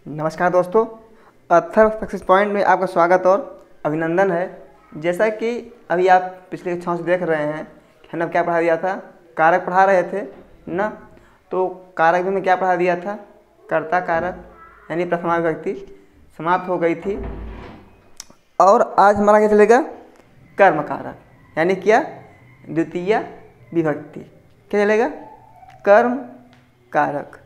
नमस्कार दोस्तों, Athar success point में आपका स्वागत और अभिनंदन है। जैसा कि अभी आप पिछले कक्षाओं से देख रहे हैं कि हमने क्या पढ़ा दिया था, कारक पढ़ा रहे थे ना। तो कारक में क्या पढ़ा दिया था, कर्ता कारक यानी प्रथमा विभक्ति समाप्त हो गई थी। और आज हमारा क्या चलेगा, कर्म कारक यानी क्या, द्वितीय विभक्ति। क्या चलेगा, कर्म कारक।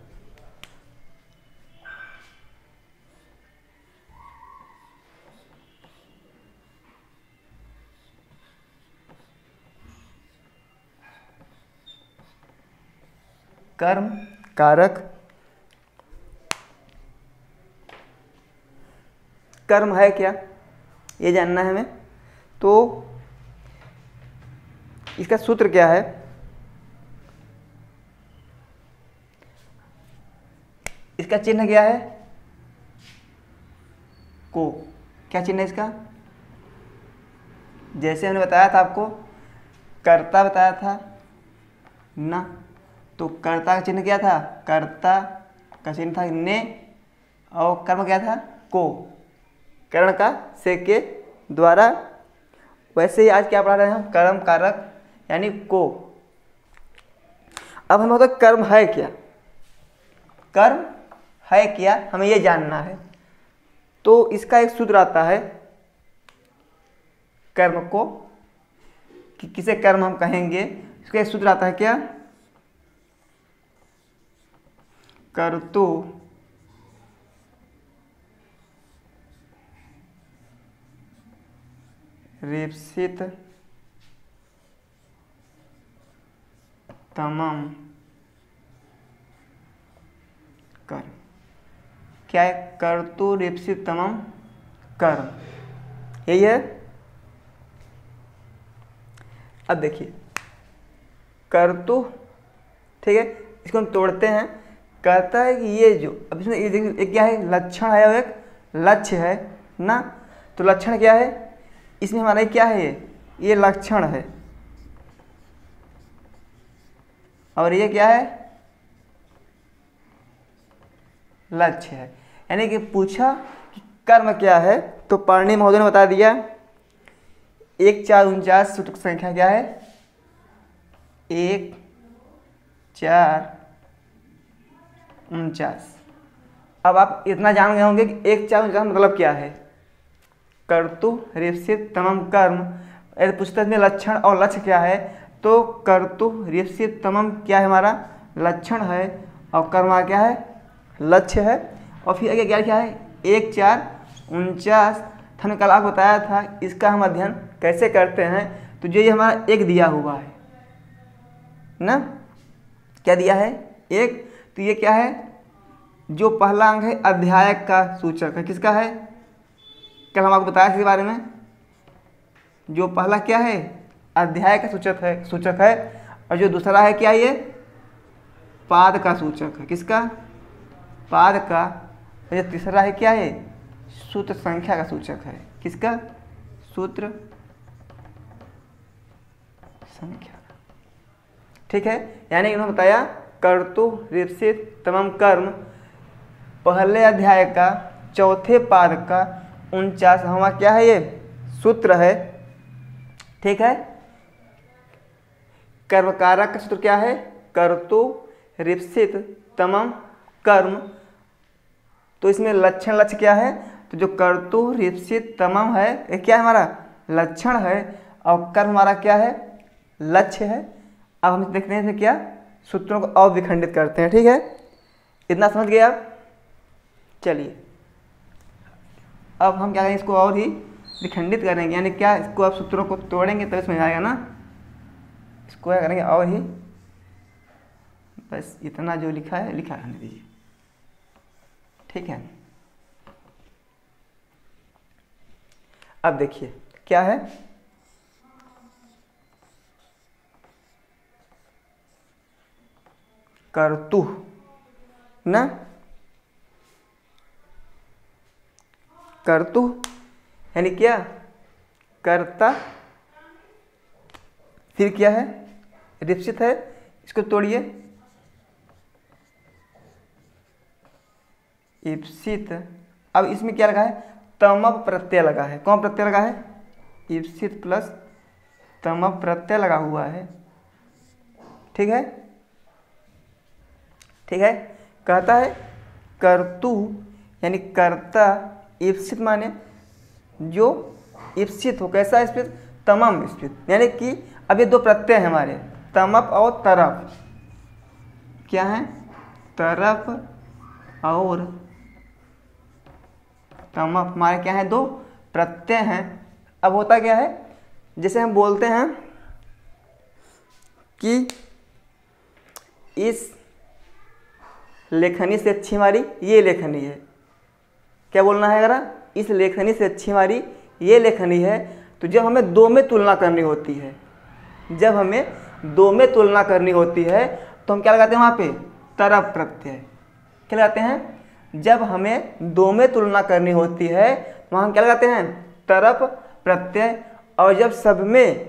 कर्म कारक, कर्म है क्या ये जानना है हमें। तो इसका सूत्र क्या है, इसका चिन्ह क्या है, को। क्या चिन्ह है इसका, जैसे हमने बताया था आपको, कर्ता बताया था ना। तो कर्ता का चिन्ह क्या था, कर्ता का चिन्ह था ने, और कर्म क्या था, को, कर्ण का से के द्वारा। वैसे ही आज क्या पढ़ा रहे हैं हम, कर्म कारक यानी को। अब हम होता कर्म है क्या, कर्म है क्या हमें ये जानना है। तो इसका एक सूत्र आता है कर्म को, कि किसे कर्म हम कहेंगे। इसका एक सूत्र आता है क्या, कर्तु रेप्सित तमम कर्म। क्या है, कर्तु रेप्सित तमम कर्म, यही है। अब देखिए कर्तु, ठीक है, इसको हम तोड़ते हैं। कहता है कि ये जो अब इसमें ये देखिए, एक क्या है, लक्षण है और एक लक्ष्य है ना। तो लक्षण क्या है, इसमें हमारा क्या है, ये लक्षण है, और ये क्या है, लक्ष्य है। यानी कि पूछा कि कर्म क्या है, तो पाणिनि महोदय ने बता दिया 1 4 49 सूत्र संख्या क्या है, 1 4 49। अब आप इतना जान गए होंगे कि 1 4 49 मतलब क्या है, कर्तु रेप्सित तमम कर्म। यदि पुस्तक में लक्षण और लक्ष्य क्या है, तो कर्तु रेप्सित तमम क्या है, हमारा लक्षण है, और कर्म क्या है, लक्ष्य है। और फिर आगे क्या है, 1 4 49। हमने कल आपको बताया था इसका हम अध्ययन कैसे करते हैं। तो जो ये हमारा एक दिया हुआ है ना, क्या दिया है, एक। तो ये क्या है, जो पहला अंग है अध्याय का सूचक है, किसका है, कल हम आपको बताया इसके बारे में। जो पहला क्या है, अध्याय का सूचक है। और जो दूसरा है क्या, ये पाद का सूचक है, किसका, पाद का। और जो तीसरा है क्या है, सूत्र संख्या का सूचक है, किसका, सूत्र संख्या। ठीक है, यानी इन्होंने बताया कर्तु रेप्सित तमम कर्म, पहले अध्याय का चौथे पाद का 49 हमारा क्या है, ये सूत्र है। ठीक है, कर्म कारक का सूत्र क्या है, कर्तु रेप्सित तमम कर्म। तो इसमें लक्षण लक्ष्य क्या है, तो जो कर्तु रेप्सित तमम है ये क्या है, हमारा लक्षण है, और कर्म हमारा क्या है, लक्ष्य है। अब हम देखते हैं क्या, सूत्रों को और विखंडित करते हैं। ठीक है, इतना समझ गए आप। चलिए अब हम क्या करेंगे, इसको और ही विखंडित करेंगे, यानी क्या, इसको आप सूत्रों को तोड़ेंगे तभी समझ आएगा ना। इसको क्या करेंगे, और ही बस इतना जो लिखा है लिखा रहने दीजिए। ठीक है, अब देखिए क्या है, कर्तु ना, कर्तु यानी क्या, कर्ता। फिर क्या है, रेप्सित है, इसको तोड़िए, ईप्सित। अब इसमें क्या लगा है, तमप प्रत्यय लगा है। कौन प्रत्यय लगा है, ईप्सित प्लस तमप प्रत्यय लगा हुआ है। ठीक है, ठीक है। कहता है कर्तु यानी कर्ता, ईप्सित माने जो ईप्सित हो। कैसा ईप्सित, तमम ईप्सित, यानी कि अब ये दो प्रत्यय हैं हमारे, तमप और तरफ। क्या है, तरफ और तमप हमारे क्या है, दो प्रत्यय हैं। अब होता क्या है, जैसे हम बोलते हैं कि इस लेखनी से अच्छी हमारी ये लेखनी है। क्या बोलना है, अगर इस लेखनी से अच्छी हमारी ये लेखनी है, तो जब हमें दो में तुलना करनी होती है, जब हमें दो में तुलना करनी होती है तो हम क्या लगाते हैं वहाँ पे, तरफ प्रत्यय। क्या लगाते हैं, जब हमें दो में तुलना करनी होती है वहाँ हम क्या लगाते हैं, तरफ प्रत्यय। और जब सब में,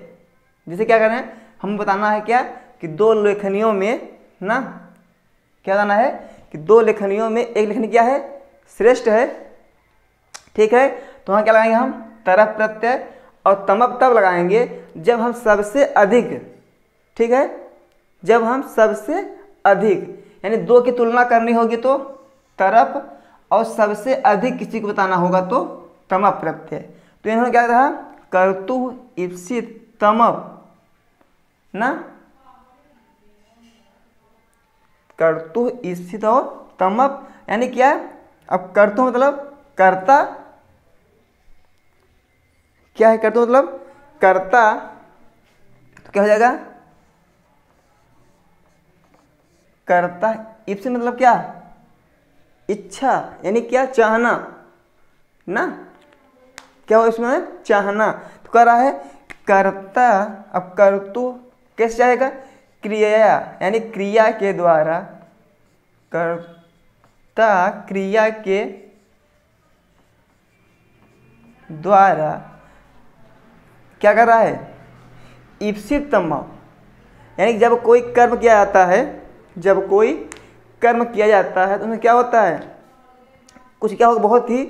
जैसे क्या करें, हम बताना है क्या कि दो लेखनियों में ना, क्या बताना है कि दो लेखनियों में एक लेखनी क्या है, श्रेष्ठ है। ठीक है, तो वहाँ क्या लगाएंगे हम, तरफ प्रत्यय। और तमप तब लगाएंगे जब हम सबसे अधिक, ठीक है, जब हम सबसे अधिक यानी दो की तुलना करनी होगी तो तरफ, और सबसे अधिक किसी को बताना होगा तो तमप प्रत्यय। तो इन्होंने क्या कहा, कर्तु ईप्सित तमप ना, कर्तु ईप्सित और तमप यानी क्या, अब कर्तु मतलब कर्ता, क्या है कर्तु मतलब कर्ता, तो क्या हो जाएगा, कर्ता। ईप्सित मतलब क्या, इच्छा, यानी क्या, चाहना ना, क्या हो इसमें, चाहना। तो कह रहा है कर्ता, अब कर्तु कैसे जाएगा, क्रिया, यानी क्रिया के द्वारा, कर्ता क्रिया के द्वारा क्या कर रहा है, ईप्सित तमप, यानी जब कोई कर्म किया जाता है, जब कोई कर्म किया जाता है तो उसमें क्या होता है, कुछ क्या होगा, बहुत ही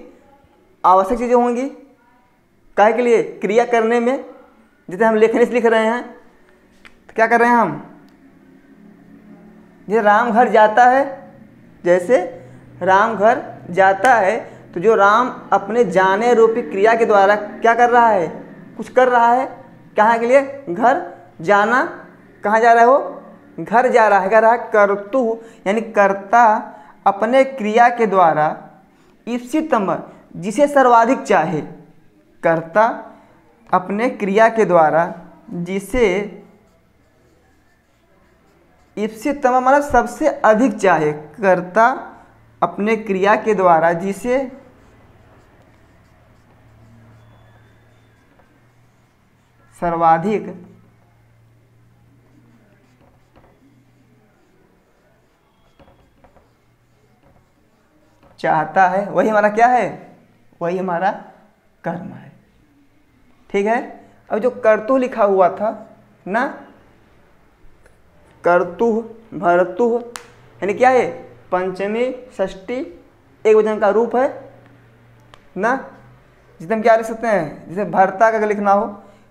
आवश्यक चीज़ें होंगी। काहे के लिए, क्रिया करने में। जैसे हम लेखनी से लिख रहे हैं तो क्या कर रहे हैं हम, जैसे राम घर जाता है, जैसे राम घर जाता है, तो जो राम अपने जाने रूपी क्रिया के द्वारा क्या कर रहा है, कुछ कर रहा है। कहाँ के लिए, घर जाना, कहाँ जा रहा है वो, घर जा रहा है। कह रहा है कर्तु यानी कर्ता अपने क्रिया के द्वारा ईप्सित तमप, जिसे सर्वाधिक चाहे, कर्ता अपने क्रिया के द्वारा जिसे ईप्सित तमप मतलब सबसे अधिक चाहे, कर्ता अपने क्रिया के द्वारा जिसे सर्वाधिक चाहता है, वही हमारा क्या है, वही हमारा कर्म है। ठीक है, अब जो कर्तु लिखा हुआ था ना, कर्तु भर्तु यानी क्या है, पंचमी षष्ठी एक वचन का रूप है ना। जिसे हम क्या लिख सकते हैं, जैसे भर्ता का अगर लिखना हो,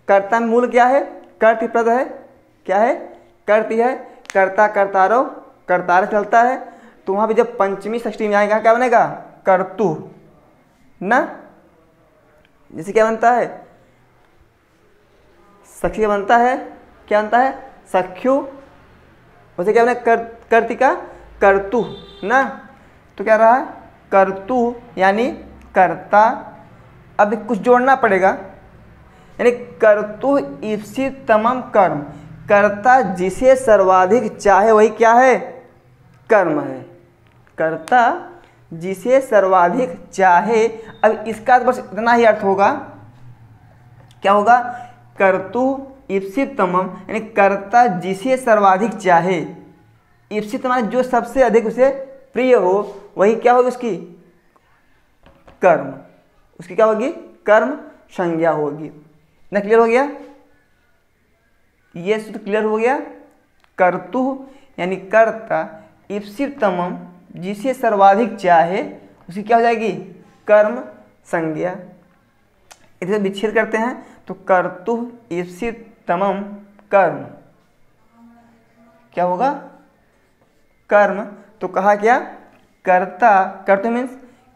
कर्ता में मूल क्या है, कर्त पद है, क्या है, कर्त है, कर्ता कर्तारो कर्तार चलता है। तो वहाँ पे जब पंचमी षष्ठी में आएगा क्या बनेगा, कर्तु ना। जैसे क्या बनता है, सखी बनता है, क्या बनता है, सख्यु। वैसे क्या बने, कर्तिका कर्तु ना। तो क्या रहा, कर्तु यानी कर्ता। अब कुछ जोड़ना पड़ेगा, यानी कर्तु ईप्सित तमम कर्म, कर्ता जिसे सर्वाधिक चाहे वही क्या है, कर्म है। कर्ता जिसे सर्वाधिक चाहे। अब इसका बस इतना ही अर्थ होगा, क्या होगा, कर्तु ईप्सित तमम यानी कर्ता जिसे सर्वाधिक चाहे। ईप्सित माने जो सबसे अधिक उसे प्रिय हो, वही क्या होगी उसकी, कर्म, उसकी क्या होगी, कर्म संज्ञा होगी। ना क्लियर हो गया, ये सूत्र क्लियर हो गया। कर्तु यानी कर्ता ईप्सित तमम जिसे सर्वाधिक चाहे उसकी क्या हो जाएगी, कर्म संज्ञा। इसे विच्छेद करते हैं तो कर्तुः ईप्सितमं कर्म क्या होगा, कर्म। तो कहा क्या, कर्ता, कर्तु मीन्स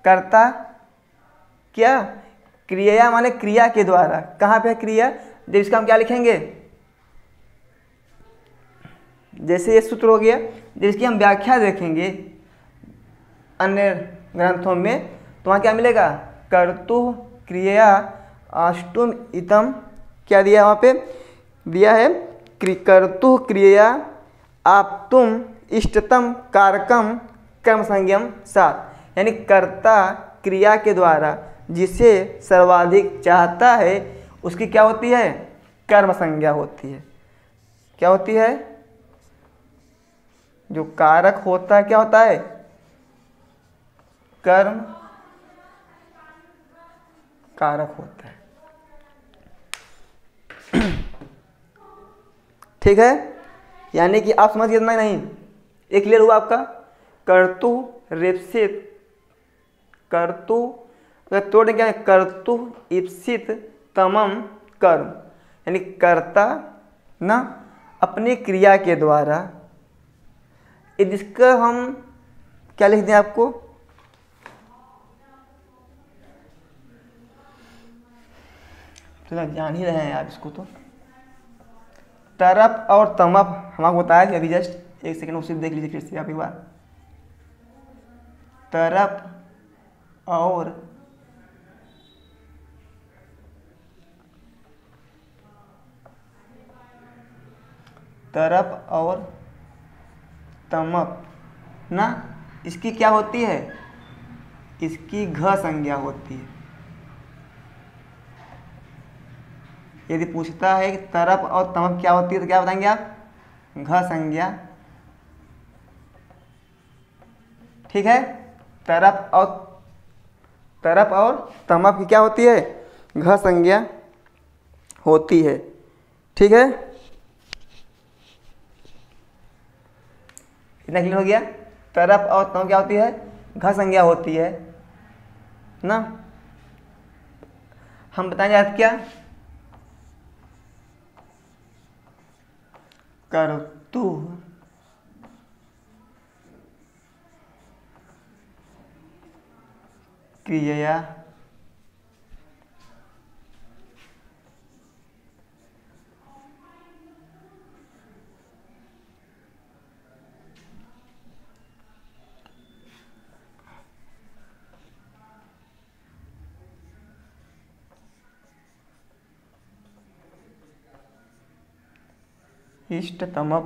कर्ता, क्या, क्रिया माने क्रिया के द्वारा। कहाँ पे है क्रिया, जब इसका हम क्या लिखेंगे, जैसे ये सूत्र हो गया, जब इसकी हम व्याख्या देखेंगे अन्य ग्रंथों में तो वहाँ क्या मिलेगा, कर्तुः क्रिया अष्टुम इतम, क्या दिया वहाँ पे, दिया है कर्तुः क्रिया आप्तुम इष्टतम कारकम कर्म संज्ञम सात। यानी कर्ता क्रिया के द्वारा जिसे सर्वाधिक चाहता है उसकी क्या होती है, कर्म संज्ञा होती है। क्या होती है, जो कारक होता है क्या होता है, कर्म कारक होता है। ठीक है, यानी कि आप समझ गए इतना नहीं, एक क्लियर हुआ आपका। कर्तु रेप्सित, कर्तु तोड़ क्या है, कर्तु ईप्सित तमम कर्म, यानी कर्ता ना अपनी क्रिया के द्वारा, जिसका हम क्या लिख दें आपको, तो जान ही रहे हैं आप इसको। तो तरप और तमप हमको बताया कि अभी जस्ट एक सेकंड उसे देख लीजिए फिर से आप एक बार। तरप और तरप और तमप ना, इसकी क्या होती है, इसकी घ संज्ञा होती है। यदि पूछता है कि तरप और तमप क्या होती है तो क्या बताएंगे आप, घ संज्ञा। ठीक है, तरप और तमप की क्या होती है, घ संज्ञा होती है। ठीक है, इतना क्लियर हो गया। तरप और तमप क्या होती है, घ संज्ञा होती है ना। हम बताएंगे आज क्या, कर्तुः क्रिया इष्टतमम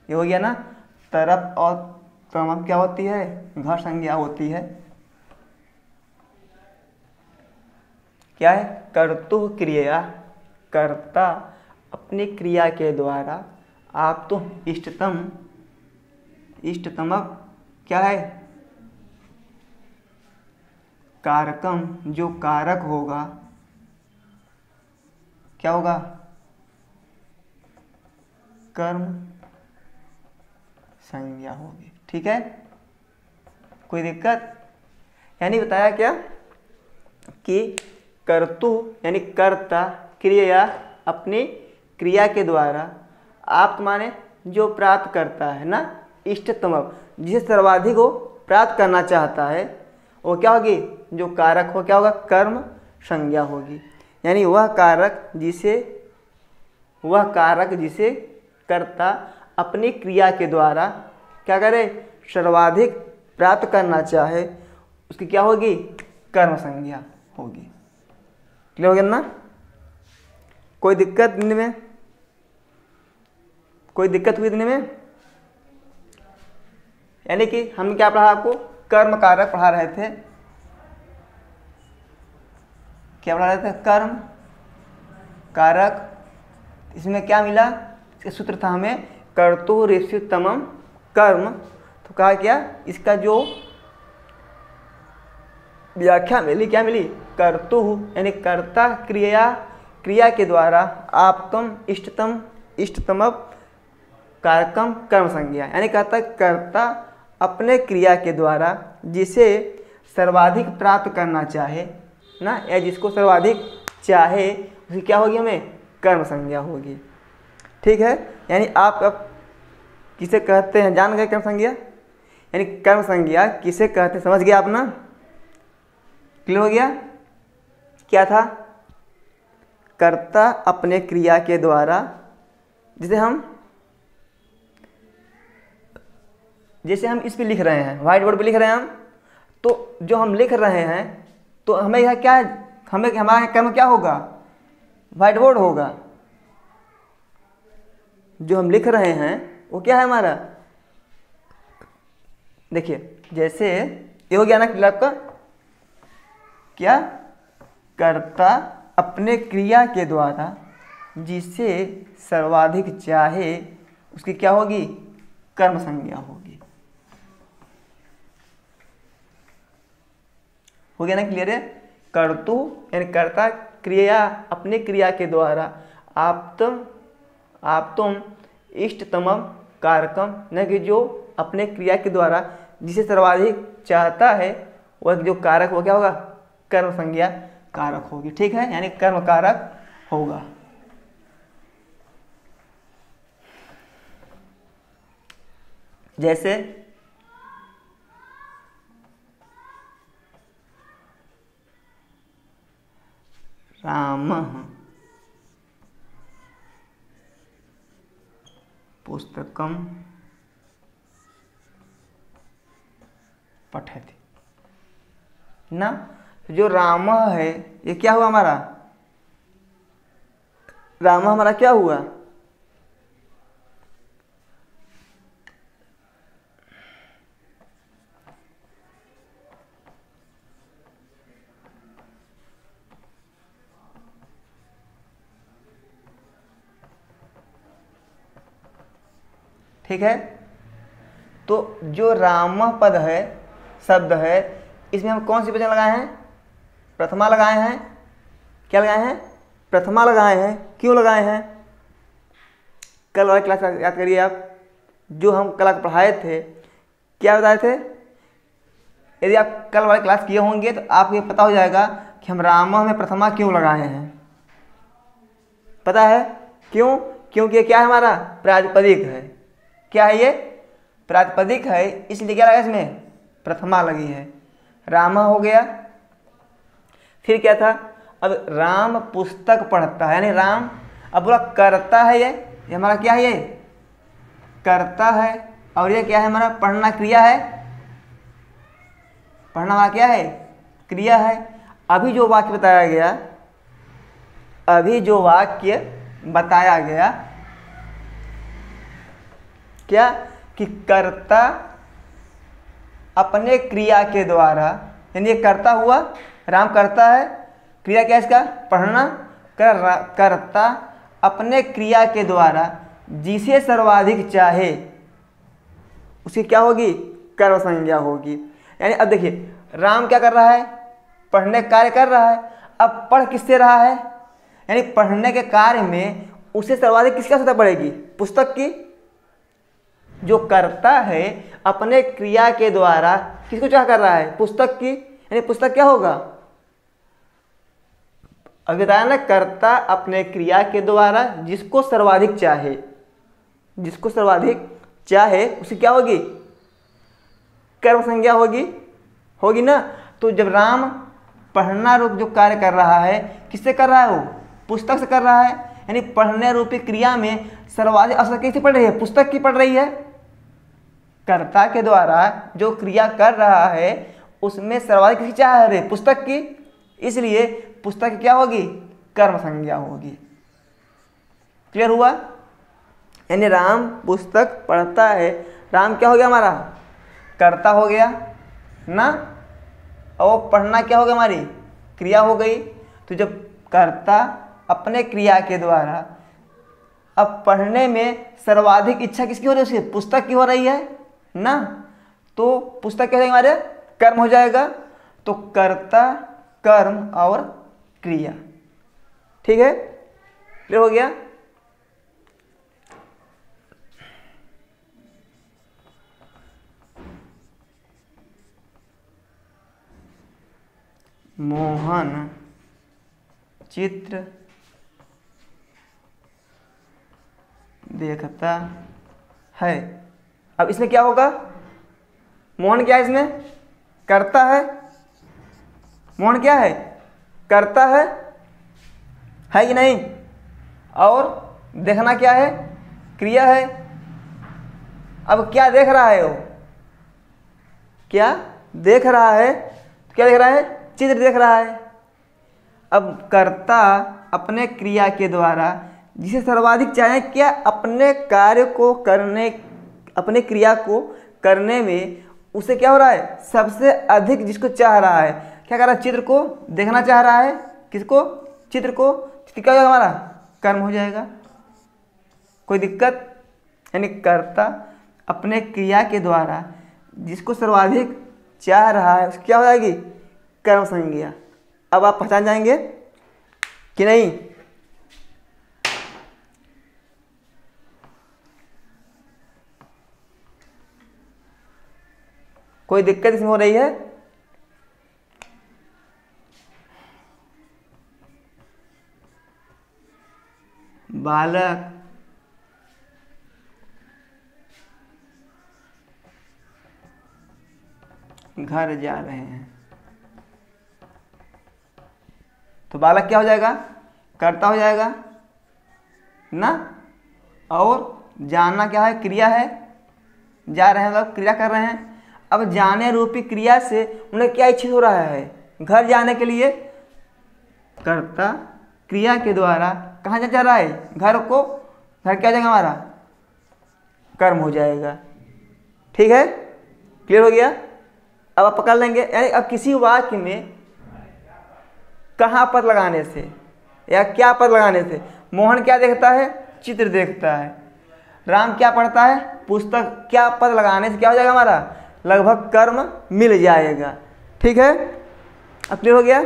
ये हो गया ना। तरप और तमप क्या होती है, घ संज्ञा होती है। क्या है, कर्तुः क्रिया, कर्ता अपनी क्रिया के द्वारा, आप तो इष्टतम, इष्टतमक क्या है, कारकम जो कारक होगा, क्या होगा, कर्म संज्ञा होगी। ठीक है, कोई दिक्कत, यानी बताया क्या कि कर्तु यानी कर्ता क्रिया अपनी क्रिया के द्वारा, आप माने जो प्राप्त करता है ना, इष्टतम जिसे सर्वाधिक वो प्राप्त करना चाहता है वो क्या होगी, जो कारक हो क्या होगा, कर्म संज्ञा होगी। यानी वह कारक जिसे कर्ता अपनी क्रिया के द्वारा क्या करे, सर्वाधिक प्राप्त करना चाहे, उसकी क्या होगी, कर्म संज्ञा होगी। क्लियर हो गया ना। कोई दिक्कत इनमें, कोई दिक्कत हुई इतने में। यानी कि हम क्या पढ़ा आपको, कर्म कारक पढ़ा रहे थे। क्या पढ़ा रहे थे, कर्म कारक। इसमें क्या मिला, इसका सूत्र था हमें कर्तु रेप्सितमम कर्म। तो कहा क्या, इसका जो व्याख्या मिली, क्या मिली, कर्तु यानी कर्ता क्रिया के द्वारा आप तुम इष्टतम कारकम कर्म संज्ञा, यानी कहता है कर्ता अपने क्रिया के द्वारा जिसे सर्वाधिक प्राप्त करना चाहे ना, या जिसको सर्वाधिक चाहे उसकी क्या होगी, हमें कर्म संज्ञा होगी। ठीक है, यानी आप अब किसे कहते हैं, जान गए कर्म संज्ञा, यानी कर्म संज्ञा किसे कहते हैं, समझ गया आप ना, क्लियर हो गया। क्या था, कर्ता अपने क्रिया के द्वारा, जैसे हम इस पे लिख रहे हैं, व्हाइट बोर्ड पे लिख रहे हैं हम, तो जो हम लिख रहे हैं तो हमें यह क्या, हमें हमारा कर्म क्या होगा, व्हाइट बोर्ड होगा। जो हम लिख रहे हैं वो क्या है हमारा, देखिए जैसे ये हो गया ना क्लियर आपका, क्या, कर्ता अपने क्रिया के द्वारा जिसे सर्वाधिक चाहे उसकी क्या होगी, कर्म संज्ञा होगी। हो गया ना क्लियर है। कर्तु यानी कर्ता क्रिया, अपने क्रिया के द्वारा आप तुम इष्टतम कारकम, न कि जो अपने क्रिया के द्वारा जिसे सर्वाधिक चाहता है वह जो कारक वो क्या होगा, कर्म संज्ञा कारक होगी। ठीक है, यानी कर्म कारक होगा। जैसे रामः पुस्तकम पठति ना, जो राम है ये क्या हुआ हमारा, राम हमारा क्या हुआ, ठीक है। तो जो राम पद है, शब्द है, इसमें हम कौन सी वचन लगाए हैं, प्रथमा लगाए हैं। क्या लगाए हैं, प्रथमा लगाए हैं। क्यों लगाए हैं, कल वाली क्लास याद करिए आप, जो हम कल पढ़ाए थे, क्या बताए थे। यदि आप कल वाली क्लास किए होंगे तो आपको ये पता हो जाएगा कि हम राम में प्रथमा क्यों लगाए हैं। पता है क्यों, क्योंकि ये क्या है, हमारा प्रातिपदिक है। क्या है ये, प्रातिपदिक है, इसलिए क्या लगा इसमें, प्रथमा लगी है। राम हो गया, फिर क्या था, अब राम पुस्तक पढ़ता है, यानी राम, अब बोला करता है, ये हमारा क्या है, ये करता है, और ये क्या है हमारा, पढ़ना क्रिया है। पढ़ना हमारा क्या है, क्रिया है। अभी जो वाक्य बताया गया, अभी जो वाक्य बताया गया, क्या कि कर्ता अपने क्रिया के द्वारा, यानी ये कर्ता हुआ, राम करता है, क्रिया क्या है इसका, पढ़ना, कर्ता अपने क्रिया के द्वारा जिसे सर्वाधिक चाहे उसकी क्या होगी, कर्म संज्ञा होगी। यानी अब देखिए राम क्या कर रहा है, पढ़ने का कार्य कर रहा है। अब पढ़ किससे रहा है, यानी पढ़ने के कार्य में उसे सर्वाधिक किसकी आवश्यकता पड़ेगी, पुस्तक की। जो करता है अपने क्रिया के द्वारा किसको चाह कर रहा है, पुस्तक की, यानी पुस्तक क्या होगा, अभी बताया ना, कर्ता अपने क्रिया के द्वारा जिसको सर्वाधिक चाहे, जिसको सर्वाधिक चाहे उसकी क्या होगी, कर्म संज्ञा होगी, होगी ना। तो जब राम पढ़ना रूप जो कार्य कर रहा है, किससे कर रहा है, वो पुस्तक से कर रहा है, यानी पढ़ने रूपी क्रिया में सर्वाधिक असर किससे पड़ रही है, पुस्तक की पड़ रही है। कर्ता के द्वारा जो क्रिया कर रहा है उसमें सर्वाधिक किसकी चाह है, पुस्तक की, इसलिए पुस्तक क्या होगी, कर्म संज्ञा होगी। क्लियर हुआ, यानी राम पुस्तक पढ़ता है, राम क्या हो गया हमारा, कर्ता हो गया ना, और पढ़ना क्या हो गया, हमारी क्रिया हो गई। तो जब कर्ता अपने क्रिया के द्वारा, अब पढ़ने में सर्वाधिक इच्छा किसकी हो रही है, उसकी पुस्तक की हो रही है ना, तो पुस्तक क्या हो जाएगा हमारे, कर्म हो जाएगा। तो कर्ता, कर्म और क्रिया, ठीक है, क्लियर हो गया। मोहन चित्र देखता है। अब इसमें क्या होगा, मोहन क्या है, इसमें करता है, मोहन क्या है, करता है कि नहीं, और देखना क्या है, क्रिया है। अब क्या देख रहा है, वो क्या देख रहा है, क्या देख रहा है, चित्र देख रहा है। अब कर्ता अपने क्रिया के द्वारा जिसे सर्वाधिक चाहे, क्या अपने कार्य को करने, अपने क्रिया को करने में उसे क्या हो रहा है, सबसे अधिक जिसको चाह रहा है, क्या कर रहा है, चित्र को देखना चाह रहा है। किसको, चित्र को। चित्र क्या होगा, हमारा कर्म हो जाएगा, कोई दिक्कत। यानी कर्ता अपने क्रिया के द्वारा जिसको सर्वाधिक चाह रहा है, उसकी क्या हो जाएगी, कर्म संज्ञा। अब आप पहचान जाएंगे कि नहीं। कोई दिक्कत इसमें हो रही है, बालक घर जा रहे हैं, तो बालक क्या हो जाएगा, कर्ता हो जाएगा ना, और जाना क्या है, क्रिया है, जा रहे हैं मतलब क्रिया कर रहे हैं। अब जाने रूपी क्रिया से उन्हें क्या इच्छित हो रहा है, घर जाने के लिए। कर्ता क्रिया के द्वारा कहाँ जा रहा है, घर को, घर क्या जाएगा हमारा, कर्म हो जाएगा। ठीक है, क्लियर हो गया। अब आप पकड़ लेंगे, यानी अब किसी वाक्य में कहाँ पद लगाने से या क्या पद लगाने से, मोहन क्या देखता है, चित्र देखता है, राम क्या पढ़ता है, पुस्तक, क्या पद लगाने से क्या हो जाएगा, हमारा लगभग कर्म मिल जाएगा। ठीक है, अब क्लियर हो गया।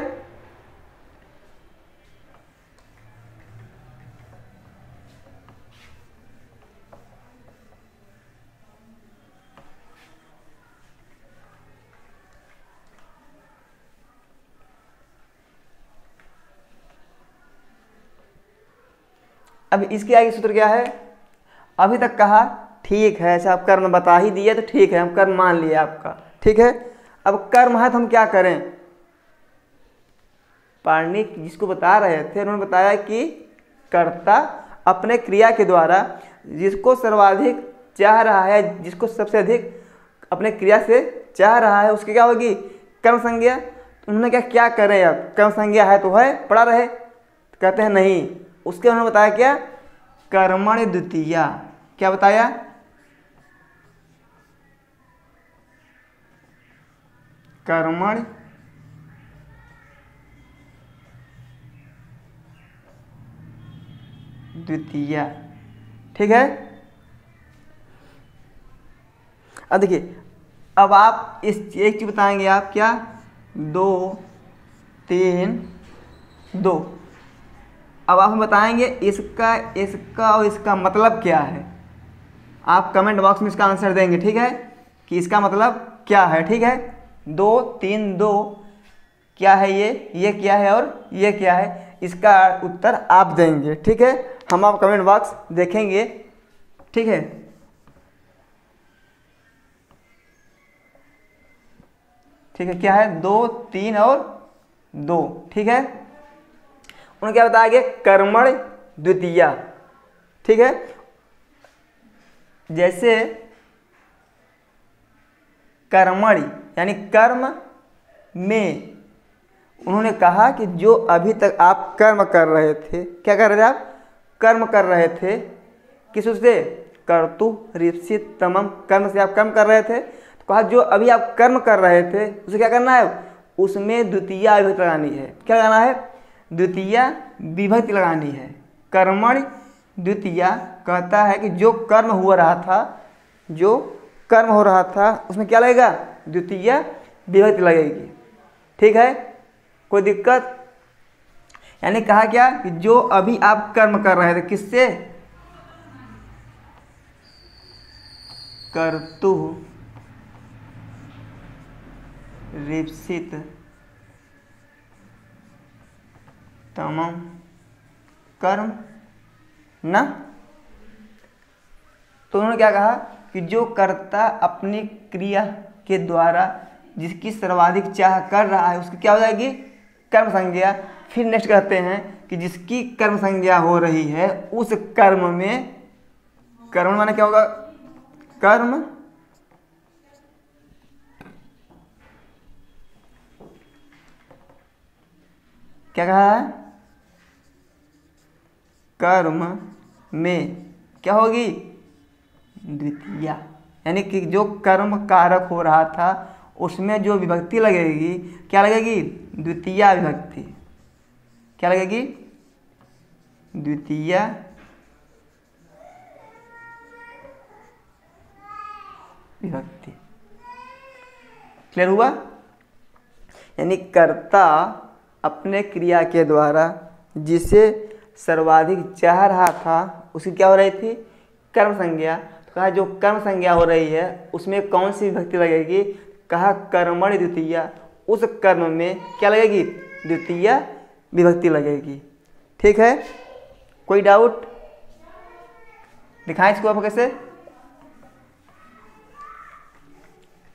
अब इसके आगे सूत्र क्या है, अभी तक कहा ठीक है, अच्छा आप कर्म बता ही दिए तो ठीक है, हम कर्म मान लिए आपका। ठीक है, अब कर्म है तो हम क्या करें, पाणिनि जिसको बता रहे थे उन्होंने बताया कि कर्ता अपने क्रिया के द्वारा जिसको सर्वाधिक चाह रहा है, जिसको सबसे अधिक अपने क्रिया से चाह रहा है, उसकी क्या होगी, कर्म संज्ञा। उन्होंने क्या करें, अब कर्म संज्ञा है तो है, पड़ा रहे, तो कहते हैं नहीं, उसके उन्होंने बताया क्या, कर्मणि द्वितीया। क्या बताया, कर्मणि द्वितीया। ठीक है, अब देखिए, अब आप इस एक चीज बताएंगे, आप क्या, 2 3 2। अब आप बताएंगे इसका इसका और इसका मतलब क्या है। आप कमेंट बॉक्स में इसका आंसर देंगे, ठीक है, कि इसका मतलब क्या है। ठीक है, 2 3 2 क्या है, ये क्या है और ये क्या है, इसका उत्तर आप देंगे। ठीक है, हम आप कमेंट बॉक्स देखेंगे। ठीक है, ठीक है, क्या है, 2 3 और 2। ठीक है, उन्होंने क्या बताया कि कर्मण द्वितीया। ठीक है, जैसे कर्मणि यानी कर्म में उन्होंने कहा कि जो अभी तक आप कर्म कर रहे थे, क्या कर रहे थे, आप कर्म कर रहे थे, किस से, कर्तु रीप्सित तमम, कर्म से आप कर्म कर रहे थे। तो कहा जो अभी आप कर्म कर रहे थे उसे क्या करना है, उसमें द्वितीया विभक्ति लगानी है। क्या लगाना है, द्वितीया विभक्ति लगानी है। कर्मणि द्वितीया कहता है कि जो कर्म हो रहा था, जो कर्म हो रहा था उसमें क्या लगेगा, द्वितीया विभक्ति लगेगी। ठीक है, कोई दिक्कत, यानी कहा क्या कि जो अभी आप कर्म कर रहे थे, किससे, कर्तु रीप्सित तमाम कर्म ना। तो उन्होंने क्या कहा कि जो कर्ता अपनी क्रिया के द्वारा जिसकी सर्वाधिक चाह कर रहा है उसकी क्या हो जाएगी, कर्म संज्ञा। फिर नेक्स्ट कहते हैं कि जिसकी कर्म संज्ञा हो रही है उस कर्म में, कर्म माने क्या होगा, कर्म क्या कहा है, कर्म में क्या होगी, द्वितीया। यानी कि जो कर्म कारक हो रहा था उसमें जो विभक्ति लगेगी क्या लगेगी, द्वितीया विभक्ति। क्या लगेगी, द्वितीया विभक्ति। क्लियर हुआ। यानी कर्ता अपने क्रिया के द्वारा जिसे सर्वाधिक चाह रहा था उसकी क्या हो रही थी, कर्म संज्ञा। तो कहा जो कर्म संज्ञा हो रही है उसमें कौन सी विभक्ति लगेगी, कहा कर्मणि द्वितीया। उस कर्म में क्या लगेगी, द्वितीया विभक्ति लगेगी। ठीक है, कोई डाउट, दिखाएं इसको आप कैसे,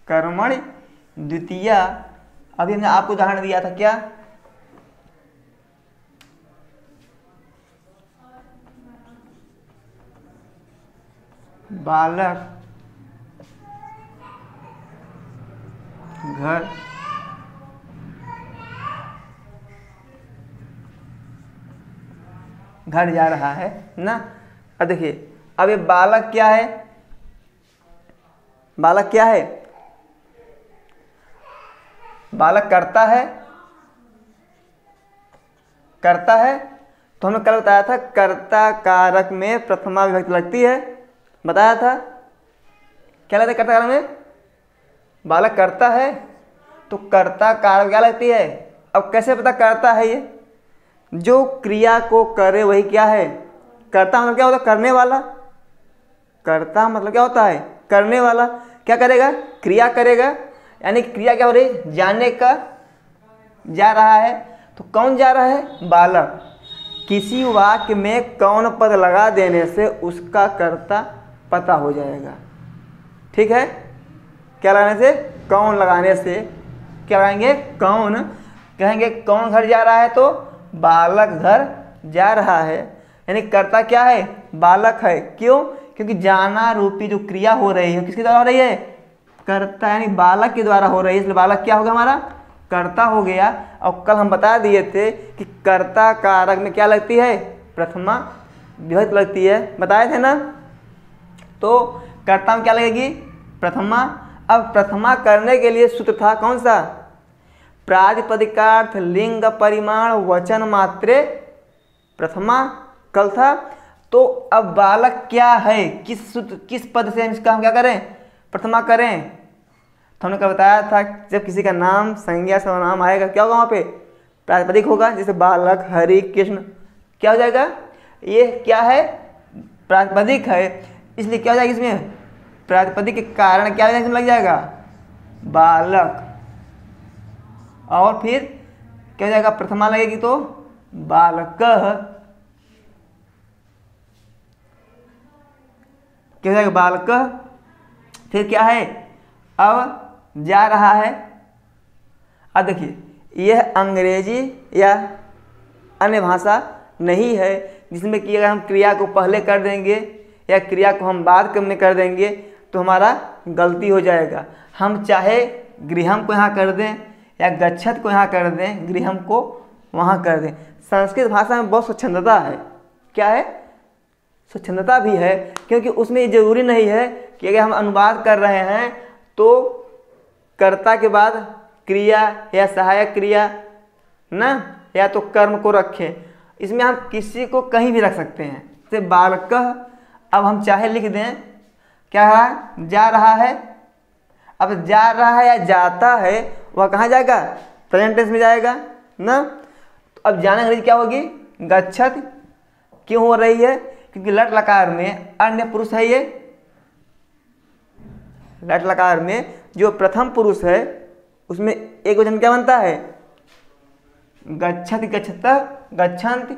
कर्मणि द्वितीया। अभी हमने आपको उदाहरण दिया था क्या, बालक घर जा रहा है ना। अब देखिए, अब ये बालक क्या है, बालक क्या है, बालक करता है, करता है। तो हमने कल बताया था कर्ता कारक में प्रथमा विभक्ति लगती है, बताया था। क्या लगता है कर्ता कारक में, बालक करता है तो कर्ता कारक क्या लगती है। अब कैसे पता करता है, ये जो क्रिया को करे वही क्या है, कर्ता मतलब क्या होता है, करने वाला। कर्ता मतलब क्या होता है, करने वाला। क्या करेगा, क्रिया करेगा। यानी क्रिया क्या हो रही, जाने का, जा रहा है। तो कौन जा रहा है, बालक। किसी वाक्य में कौन पद लगा देने से उसका कर्ता पता हो जाएगा। ठीक है, क्या लगाने से, कौन लगाने से। क्या लगाएंगे, कौन। कहेंगे कौन घर जा रहा है तो बालक घर जा रहा है। यानी कर्ता क्या है, बालक है। क्यों, क्योंकि जाना रूपी जो क्रिया हो रही है किसके द्वारा हो रही है, कर्ता यानी बालक के द्वारा हो रही है, इसलिए बालक क्या होगा हमारा, कर्ता हो गया। और कल हम बता दिए थे कि कर्ता कारक में क्या लगती है, प्रथमा विभक्ति लगती है, बताए थे ना। तो कर्ता में क्या लगेगी, प्रथमा। अब प्रथमा करने के लिए सूत्र था कौन सा, प्रातिपदिकार्थ लिंग परिमाण वचन मात्रे प्रथमा कल था। तो अब बालक क्या है, किस सूत्र, किस पद से हम इसका हम क्या करें, प्रथमा करें। तो हमने कल बताया था जब किसी का नाम संज्ञा सर्वनाम आएगा क्या होगा, वहाँ पे प्रातिपदिक होगा। जैसे बालक, हरि, कृष्ण, क्या हो जाएगा, ये क्या है, प्रातिपदिक है, इसलिए क्या हो जाएगा इसमें, प्रातिपदिक के कारण क्या इसमें लग जाएगा, बालक। और फिर क्या हो जाएगा, प्रथमा लगेगी तो बालक। क्या हो जाएगा, बालक। फिर क्या है, अब जा रहा है। अब देखिए यह अंग्रेजी या अन्य भाषा नहीं है जिसमें कि अगर हम क्रिया को पहले कर देंगे या क्रिया को हम बाद में कर देंगे तो हमारा गलती हो जाएगा। हम चाहे गृहम को यहाँ कर दें या गच्छत को यहाँ कर दें, गृहम को वहाँ कर दें। संस्कृत भाषा में बहुत स्वच्छंदता है। क्या है, स्वच्छंदता भी है, क्योंकि उसमें ये जरूरी नहीं है कि अगर हम अनुवाद कर रहे हैं तो कर्ता के बाद क्रिया या सहायक क्रिया ना, या तो कर्म को रखें। इसमें हम किसी को कहीं भी रख सकते हैं। जैसे बालक, अब हम चाहे लिख दें क्या है, जा रहा है। अब जा रहा है या जाता है वह कहाँ जाएगा, प्रेजेंट टेंस में जाएगा ना। तो अब जाने अंग्रेजी क्या होगी, गच्छत। क्यों हो रही है, क्योंकि लट लकार में अन्य पुरुष है। ये लट लकार में जो प्रथम पुरुष है उसमें एक वचन क्या बनता है, गच्छति गच्छतः गच्छन्ति,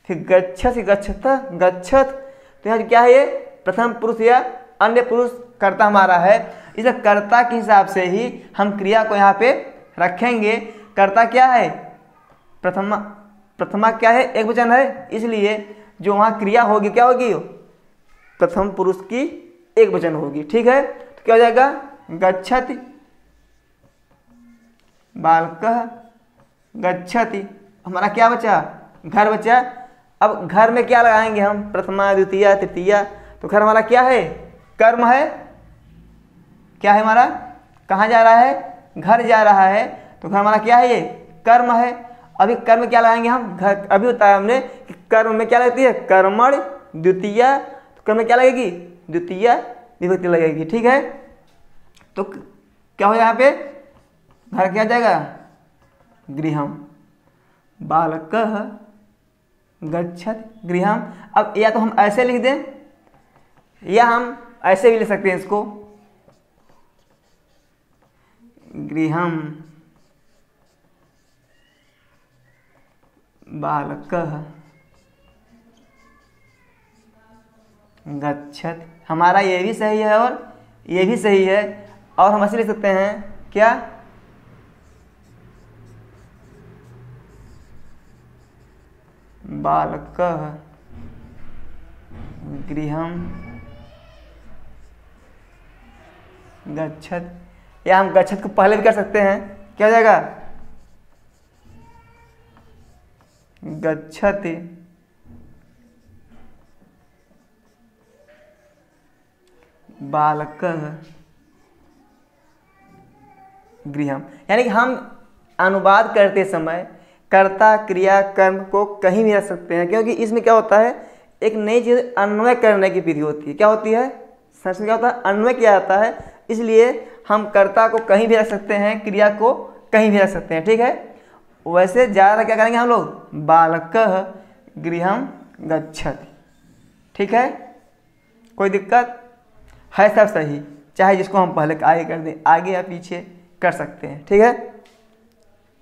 फिर गच्छसि गच्छतः गच्छत। तो यहाँ क्या है, ये प्रथम पुरुष या अन्य पुरुष कर्ता हमारा है। इस कर्ता के हिसाब से ही हम क्रिया को यहाँ पे रखेंगे। कर्ता क्या है, प्रथमा, प्रथमा क्या है, एक वचन है, इसलिए जो वहाँ क्रिया होगी क्या होगी, प्रथम पुरुष की एक वचन होगी। ठीक है, तो क्या हो जाएगा, गच्छति बालकः गच्छति। हमारा क्या बचा, घर बचा। अब घर में क्या लगाएंगे हम, प्रथमा द्वितीया तृतीया। तो घर हमारा क्या है, कर्म है। क्या है हमारा, कहाँ जा रहा है, घर जा रहा है। तो घर हमारा क्या है, ये कर्म है। अभी कर्म क्या लगाएंगे हम, घर। अभी बताया हमने कि कर्म में क्या लगती है, कर्मण द्वितीया। तो कर्म में क्या लगेगी, द्वितीया विभक्ति लगेगी। ठीक है, तो क्या हो यहाँ पे, घर क्या जाएगा, गृहम, बालकः गच्छति गृहम। अब या तो हम ऐसे लिख दें या हम ऐसे भी लिख सकते हैं इसको, गृहम बालकः गच्छति। हमारा ये भी सही है और ये भी सही है। और हम ऐसे लिख सकते हैं क्या, बालकः गृहम गच्छति। या हम गच्छत को पहले भी कर सकते हैं, क्या हो जाएगा, गच्छति बालकः गृहम। यानी कि हम अनुवाद करते समय कर्ता क्रिया कर्म को कहीं भी रख सकते हैं, क्योंकि इसमें क्या होता है, एक नई चीज़ अन्वय करने की विधि होती है। क्या होती है, संस्कृत में क्या होता है, अन्वय किया जाता है। इसलिए हम कर्ता को कहीं भी रख सकते हैं, क्रिया को कहीं भी रख सकते हैं। ठीक है, वैसे ज़्यादा क्या करेंगे हम लोग, बालकः गृहम गच्छति। ठीक है, कोई दिक्कत है, सब सही। चाहे जिसको हम पहले आगे कर दें, आगे या पीछे कर सकते हैं। ठीक है,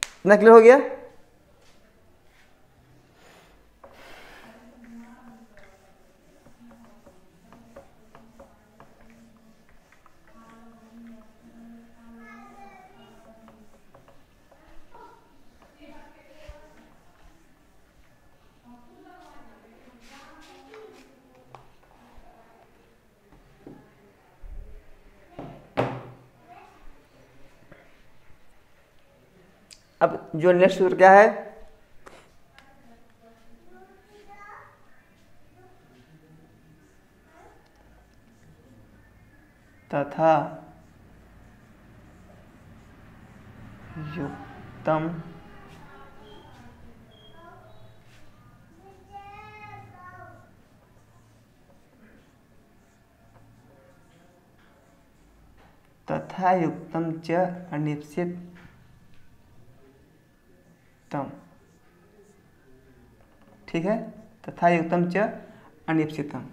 इतना क्लियर हो गया। अब जो नेक्स्ट सूत्र क्या है, तथा युक्तम तथा युक्तम च अनिश्चित तम। ठीक है, तथा युक्तम च अनिश्चितम।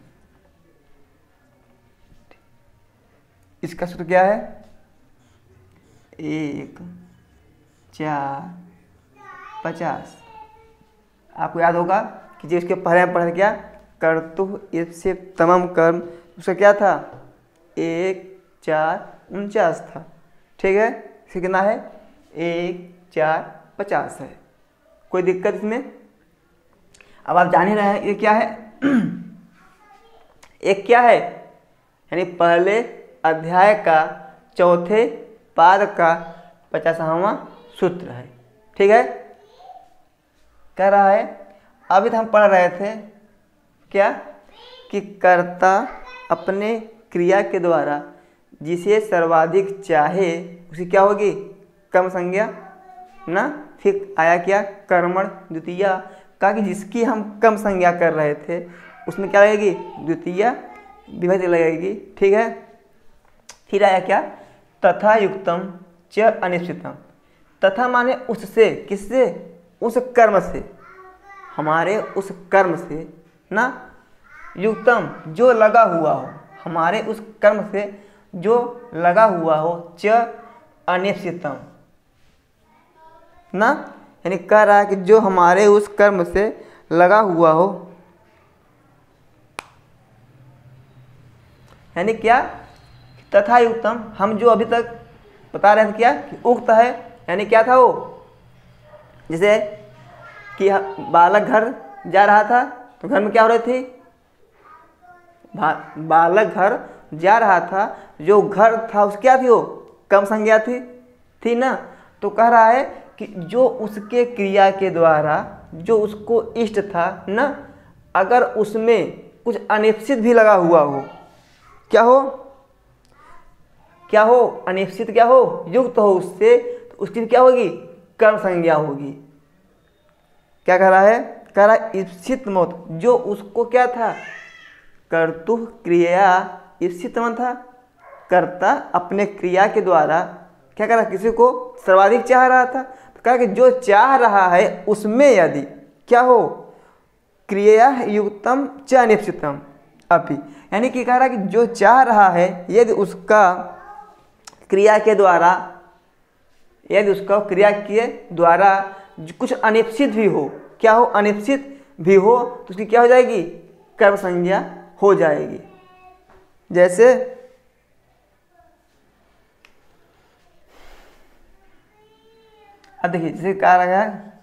इसका सूत्र क्या है, 1 4 50। आपको याद होगा कि जो इसके पहले में पढ़ा क्या, कर्तु इससे तमाम कर्म, उसका क्या था, 1 4 49 था। ठीक है, इसे कितना है, 1 4 50 है। कोई दिक्कत इसमें। अब आप जान ही रहे हैं ये क्या है, एक क्या है, यानी पहले अध्याय का चौथे पाद का 50वां सूत्र है। ठीक है, कह रहा है, अभी तो हम पढ़ रहे थे क्या, कि कर्ता अपने क्रिया के द्वारा जिसे सर्वाधिक चाहे उसे क्या होगी, कर्म संज्ञा ना। फिर आया क्या, कर्मण द्वितीया। कहा कि जिसकी हम कम संज्ञा कर रहे थे उसमें क्या लगेगी, द्वितीया विभक्ति लगेगी। ठीक है, फिर आया क्या, तथा युक्तम च अनिश्चितम। तथा माने उससे, किससे, उस कर्म से, हमारे उस कर्म से ना, युक्तम जो लगा हुआ हो, हमारे उस कर्म से जो लगा हुआ हो, च अनिश्चितम ना, यानी कह रहा है कि जो हमारे उस कर्म से लगा हुआ हो, यानी क्या, तथा युक्तम, हम जो अभी तक बता रहे थे क्या कि उक्त है, यानी क्या था वो, जैसे कि बालक घर जा रहा था तो घर में क्या हो रही थी, बालक घर जा रहा था, जो घर था उस क्या थी, वो कर्म संज्ञा थी ना। तो कह रहा है कि जो उसके क्रिया के द्वारा जो उसको इष्ट था ना, अगर उसमें कुछ अनिश्चित भी लगा हुआ हो, क्या हो, क्या हो, अनिश्चित क्या हो, युक्त हो उससे, तो उसकी क्या होगी, कर्म संज्ञा होगी। क्या कह रहा है, कह रहा है इप्सित मत, जो उसको क्या था, कर्तु क्रिया इप्सित मन था, कर्ता अपने क्रिया के द्वारा क्या कर रहा, किसी को सर्वाधिक चाह रहा था। तो कहा कि जो चाह रहा है उसमें यदि क्या हो, क्रिया युक्तम च अनिश्चितम अपि, यानी कि कह रहा कि जो चाह रहा है यदि उसका क्रिया के द्वारा, यदि उसका क्रिया के द्वारा कुछ अनिश्चित भी हो, क्या हो, अनिश्चित भी हो, तो उसकी क्या हो जाएगी, कर्म संज्ञा हो जाएगी। जैसे अब देखिए, जैसे कहा रहा है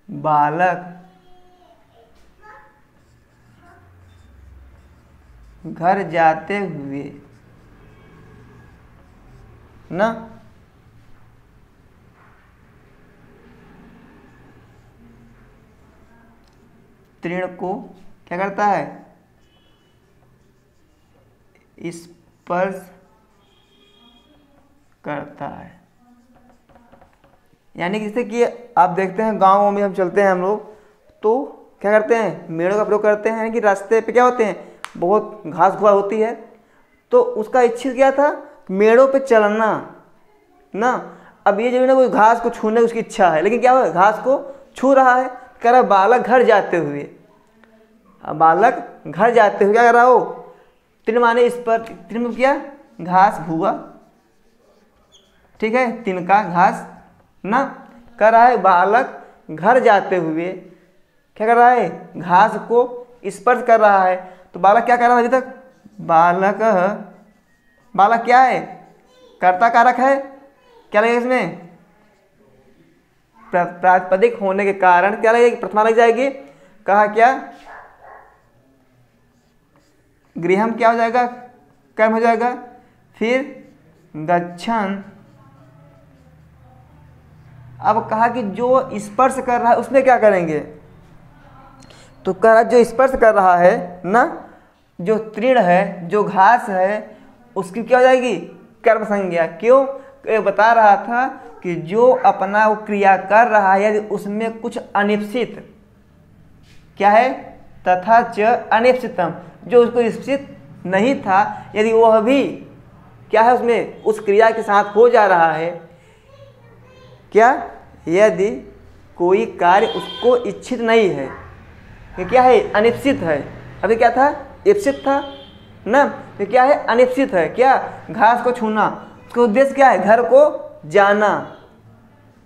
बालक घर जाते हुए ना, तीर्ण को क्या करता है, स्पर्श करता है। यानी कि जैसे कि आप देखते हैं गाँव में हम चलते हैं हम लोग, तो क्या करते हैं, मेड़ों का प्रयोग करते हैं कि रास्ते पे क्या होते हैं, बहुत घास घुआ होती है, तो उसका इच्छित क्या था, मेड़ों पे चलना ना। अब ये जो है ना, कोई घास को छूने की उसकी इच्छा है, लेकिन क्या हुआ, घास को छू रहा है। कह रहा बालक घर जाते हुए, अब बालक घर जाते हुए क्या कर रहा हो, तीन माने इस पर, तीन में क्या, घास भूआ, ठीक है, तिनका घास ना। कर रहा है बालक घर जाते हुए क्या कर रहा है, घास को स्पर्श कर रहा है। तो बालक क्या कर रहा है अभी तक, बालक, बालक क्या है, कर्ता कारक है, क्या लगेगा इसमें, प्रातिपदिक होने के कारण क्या लगेगी, प्रथमा लग जाएगी। कहा क्या, गृहम क्या हो जाएगा, कर्म हो जाएगा। फिर गच्छन, अब कहा कि जो स्पर्श कर रहा है उसमें क्या करेंगे, तो कह रहा जो स्पर्श कर रहा है ना, जो तृण है, जो घास है, उसकी क्या हो जाएगी, कर्म संज्ञा। क्यों, ये बता रहा था कि जो अपना वो क्रिया कर रहा है यदि उसमें कुछ अनिश्चित क्या है, तथा च अनिश्चितम, जो उसको निश्चित नहीं था, यदि वह भी क्या है उसमें उस क्रिया के साथ हो जा रहा है, क्या, यदि कोई कार्य उसको इच्छित नहीं है, ये क्या है, अनिश्चित है। अभी क्या था, इप्सित था ना, तो क्या है, अनिश्चित है। क्या, घास को छूना, उसका उद्देश्य क्या है, घर को जाना,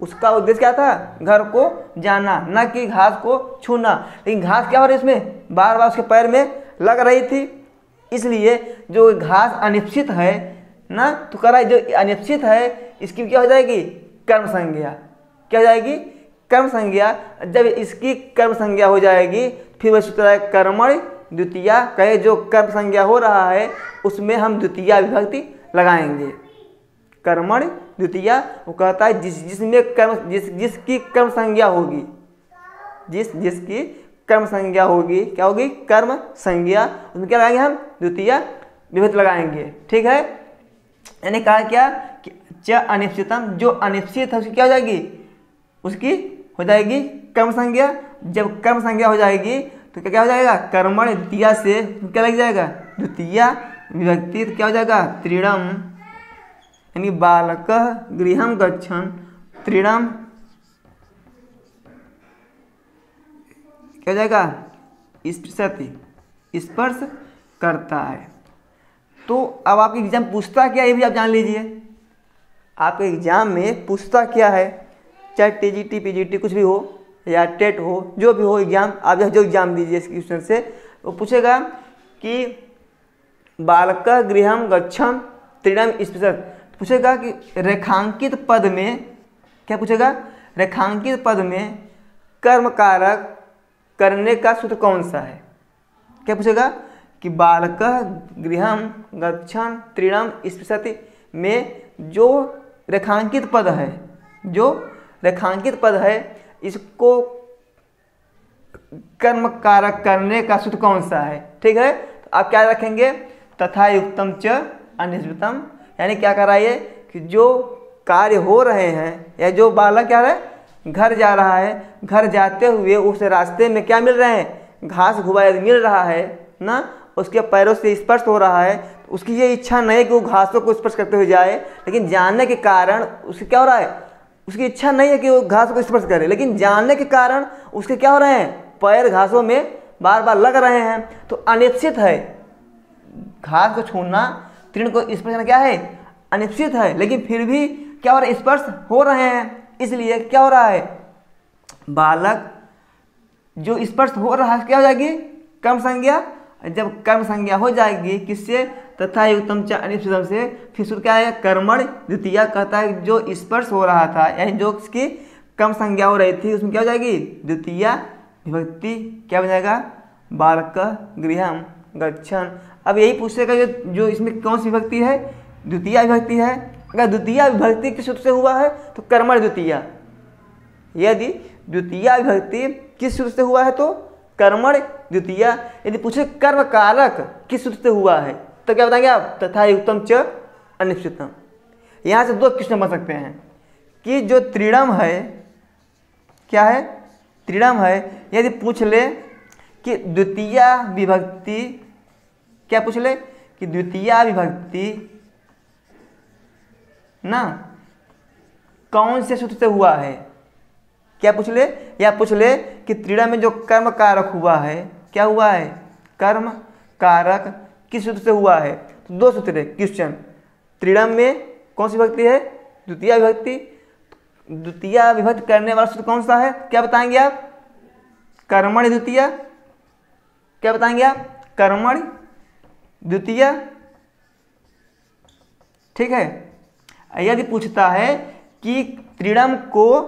उसका उद्देश्य क्या था, घर को जाना, ना कि घास को छूना। लेकिन घास क्या हो रही इसमें, बार बार उसके पैर में लग रही थी, इसलिए जो घास अनिश्चित है ना, तो कह रहा है जो अनिश्चित है इसकी क्या हो जाएगी, कर्म संज्ञा। क्या हो जाएगी, कर्म संज्ञा। जब इसकी कर्म संज्ञा हो जाएगी, फिर वह सूत्र है कर्मण द्वितीया, कहे जो कर्म संज्ञा हो रहा है उसमें हम द्वितीया विभक्ति लगाएंगे। कर्मण द्वितीया, वो कहता है जिसमें कर्म, जिसकी कर्म संज्ञा होगी, जिसकी कर्म संज्ञा होगी, क्या होगी, कर्म संज्ञा, उसमें क्या लगाएंगे हम, द्वितीया विभक्ति लगाएंगे। ठीक है, यानी कहा क्या कि च अनिश्चितम, जो अनिश्चित है उसकी क्या हो जाएगी, उसकी हो जाएगी कर्म संज्ञा। जब कर्म संज्ञा हो जाएगी तो क्या हो जाएगा, कर्मण द्वितीया से क्या लग जाएगा, द्वितीया विभक्ति, तो क्या हो जाएगा, त्रिणम, यानी बालक गृहम गच्छन त्रिणम, क्या हो जाएगा, स्पृशति, स्पर्श करता है। तो अब आपकी एग्जाम पूछता क्या, ये भी आप जान लीजिए। आपके एग्ज़ाम में पूछता क्या है, चाहे टीजीटी पीजीटी कुछ भी हो या टेट हो, जो भी हो एग्ज़ाम, आप जो एग्ज़ाम दीजिए इस क्वेश्चन से, वो पूछेगा कि बालकः गृहं गच्छन् त्रीणम् स्पृशत्। पूछेगा कि रेखांकित पद में, क्या पूछेगा, रेखांकित पद में कर्म कारक करने का सूत्र कौन सा है। क्या पूछेगा कि बालकः गृहं गच्छन् त्रीणम् स्पृशति में जो रेखांकित पद है, जो रेखांकित पद है, इसको कर्म कारक करने का सूत्र कौन सा है। ठीक है, तो आप क्या रखेंगे, तथा युक्तम च अनिश्चितम, यानी क्या कर रहा है ये कि जो कार्य हो रहे हैं या जो बालक क्या है घर जा रहा है, घर जाते हुए उस रास्ते में क्या मिल रहे हैं, घास घुमा यदि मिल रहा है ना, उसके पैरों से स्पर्श हो रहा है, तो उसकी ये इच्छा नहीं कि वो घासों को स्पर्श करते हुए जाए, लेकिन जानने के कारण उसके क्या हो रहा है, उसकी इच्छा नहीं है कि वो घास को स्पर्श करे, लेकिन जानने के कारण उसके क्या हो रहे हैं, पैर घासों में बार बार लग रहे हैं। तो अनिश्चित है, घास को छूना, तृण को स्पर्श करना क्या है, अनिश्चित है, लेकिन फिर भी क्या हो रहा है, स्पर्श हो रहे हैं। इसलिए क्या हो रहा है, बालक जो स्पर्श हो रहा है क्या हो जाएगी, कर्म संज्ञा। जब कर्म संज्ञा हो जाएगी किससे, तथा युक्तम च अनिश्चितम से, फिर सूत्र क्या है, कर्मण द्वितीया, कहता है जो स्पर्श हो रहा था यानी जो उसकी कर्म संज्ञा हो रही थी उसमें क्या हो जाएगी, द्वितीया विभक्ति, क्या बन जाएगा, बालकः गृहं गच्छन्। अब यही पूछेगा जो इसमें कौन सी विभक्ति है, द्वितीया विभक्ति है। अगर द्वितीया विभक्ति किस सूत्र से हुआ है तो कर्मण द्वितीया, यदि द्वितीया विभक्ति किस सूत्र से हुआ है तो कर्मण द्वितीया। यदि पूछे कर्म कारक किस सूत्र से हुआ है तो क्या बताएंगे आप, तथा युक्तम च अनिश्चितम। यहाँ से दो क्वेश्चन बन सकते हैं कि जो त्रिणम है, क्या है, त्रिणम है, यदि पूछ ले कि द्वितीया विभक्ति, क्या पूछ ले कि द्वितीया विभक्ति ना कौन से सूत्र से हुआ है, क्या पूछ ले, या पूछ ले कि त्रिणम में जो कर्म कारक हुआ है, क्या हुआ है, कर्म कारक किस सूत्र से हुआ है। तो दो सूत्र है क्वेश्चन, त्रिणम में कौन सी विभक्ति है, द्वितीया विभक्ति, द्वितीया विभक्ति करने वाला सूत्र कौन सा है, क्या बताएंगे आप, कर्मण द्वितीया, क्या बताएंगे आप, कर्मण द्वितीया। ठीक है, यदि पूछता है कि त्रिणम को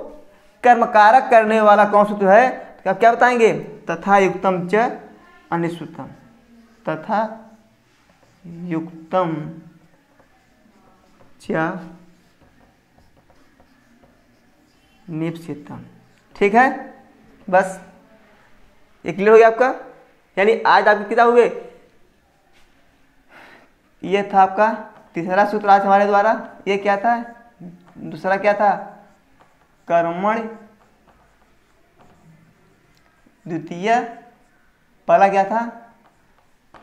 कर्मकारक करने वाला कौन सूत्र है तो आप क्या बताएंगे, तथा युक्तम च अनिश्चितम, तथा युक्तम च निश्चितम। ठीक है, बस ये क्लियर हो गया आपका। यानी आज आपकी किताब हुए, ये था आपका तीसरा सूत्र आज हमारे द्वारा। ये क्या था, दूसरा क्या था, कर्मण द्वितीय, पहला क्या था,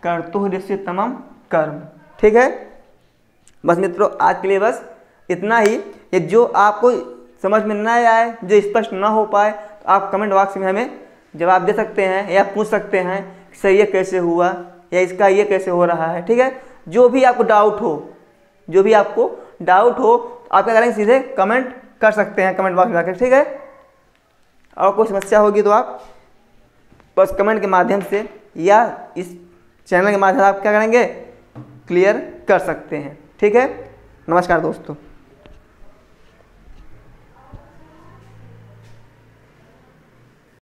कर्तुः निश्चितमम कर्म। ठीक है, बस मित्रों आज के लिए बस इतना ही। ये जो आपको समझ में ना आए, जो स्पष्ट ना हो पाए, तो आप कमेंट बॉक्स में हमें जवाब दे सकते हैं या पूछ सकते हैं सर ये कैसे हुआ या इसका ये कैसे हो रहा है। ठीक है, जो भी आपको डाउट हो, जो भी आपको डाउट हो आप क्या करेंगे, सीधे कमेंट कर सकते हैं कमेंट बॉक्स में जाकर। ठीक है, और कोई समस्या होगी तो आप बस कमेंट के माध्यम से या इस चैनल के माध्यम से आप क्या करेंगे, क्लियर कर सकते हैं। ठीक है, नमस्कार दोस्तों।